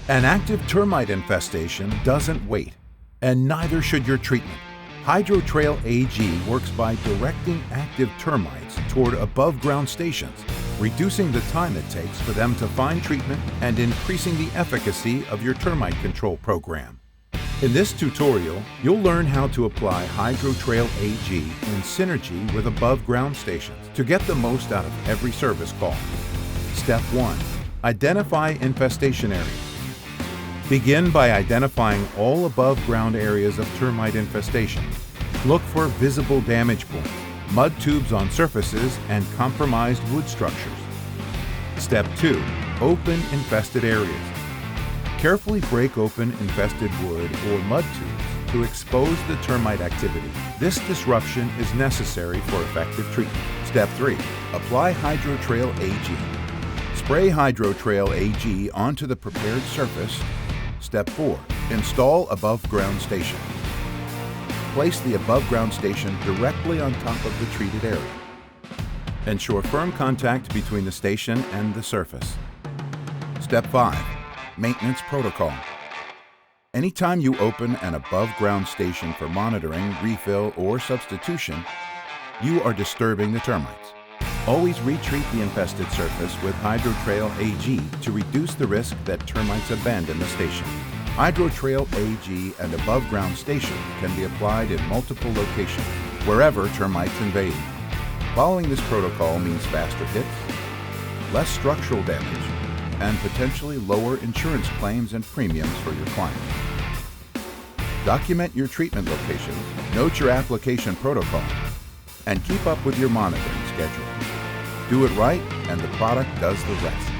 An active termite infestation doesn't wait, and neither should your treatment. HydroTrail AG works by directing active termites toward above-ground stations, reducing the time it takes for them to find treatment and increasing the efficacy of your termite control program. In this tutorial, you'll learn how to apply HydroTrail AG in synergy with above-ground stations to get the most out of every service call. Step 1. Identify infestation areas. Begin by identifying all above-ground areas of termite infestation. Look for visible damage points, mud tubes on surfaces, and compromised wood structures. Step 2. Open infested areas. Carefully break open infested wood or mud tubes to expose the termite activity. This disruption is necessary for effective treatment. Step 3. Apply HydroTrail AG. Spray HydroTrail AG onto the prepared surface. Step 4. Install above-ground station. Place the above-ground station directly on top of the treated area. Ensure firm contact between the station and the surface. Step 5. Maintenance protocol. Anytime you open an above-ground station for monitoring, refill, or substitution, you are disturbing the termites. Always retreat the infested surface with HydroTrail AG to reduce the risk that termites abandon the station. HydroTrail AG and above-ground station can be applied in multiple locations, wherever termites invade. Following this protocol means faster hits, less structural damage, and potentially lower insurance claims and premiums for your client. Document your treatment locations, note your application protocol, and keep up with your monitoring schedule. Do it right, and the product does the rest.